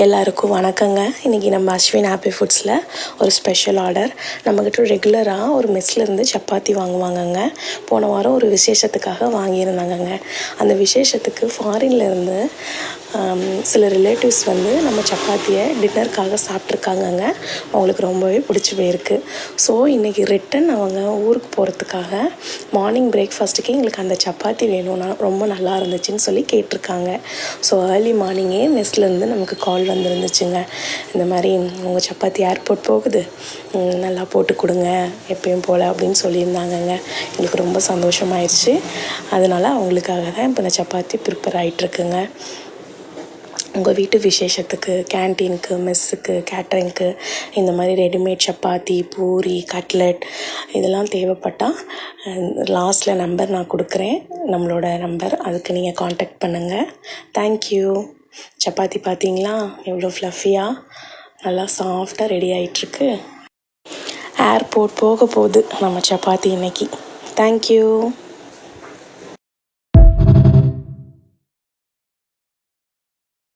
எல்லாருக்கும் வணக்கங்க. இன்றைக்கி நம்ம அஸ்வின் ஹாப்பி ஃபுட்ஸில் ஒரு ஸ்பெஷல் ஆர்டர். நம்மக்கிட்ட ரெகுலராக ஒரு மெஸ்லேருந்து சப்பாத்தி வாங்குவாங்கங்க. போன வாரம் ஒரு விசேஷத்துக்காக வாங்கியிருந்தாங்கங்க. அந்த விசேஷத்துக்கு ஃபாரின்லேருந்து சில ரிலேட்டிவ்ஸ் வந்து நம்ம சப்பாத்தியை டின்னருக்காக சாப்பிட்ருக்காங்கங்க. அவங்களுக்கு ரொம்பவே பிடிச்சி போயிருக்கு. ஸோ இன்றைக்கி ரிட்டன் அவங்க ஊருக்கு போகிறதுக்காக மார்னிங் பிரேக்ஃபாஸ்ட்டுக்கு எங்களுக்கு அந்த சப்பாத்தி வேணும்னா ரொம்ப நல்லா இருந்துச்சுன்னு சொல்லி கேட்டிருக்காங்க. ஸோ ஏர்லி மார்னிங்கே மெஸ்லேருந்து நமக்கு கால் வந்துருந்துச்சுங்க. இந்த மாதிரி உங்கள் சப்பாத்தி ஏர்போர்ட் போகுது, நல்லா போட்டு கொடுங்க எப்பயும் போல் அப்படின்னு சொல்லியிருந்தாங்கங்க. எங்களுக்கு ரொம்ப சந்தோஷமாயிடுச்சு. அதனால் அவங்களுக்காக தான் இப்போ இந்த சப்பாத்தி ப்ரிப்பேர் ஆகிட்டுருக்குங்க. உங்கள் வீட்டு விசேஷத்துக்கு, கேன்டீனுக்கு, மெஸ்ஸுக்கு, கேட்ரிங்க்கு இந்த மாதிரி ரெடிமேட் சப்பாத்தி, பூரி, கட்லெட் இதெல்லாம் தேவைப்பட்டால் லாஸ்ட்டில் நம்பர் நான் கொடுக்குறேன், நம்மளோட நம்பர். அதுக்கு நீங்கள் காண்டாக்ட் பண்ணுங்கள். தேங்க்யூ. சப்பாத்தி பார்த்தீங்களா எவ்வளோ ஃப்ளஃபியாக நல்லா சாஃப்டாக ரெடி ஆகிட்டுருக்கு. ஏர்போர்ட் போக போகுது நம்ம சப்பாத்தி இன்னைக்கு. தேங்க்யூ.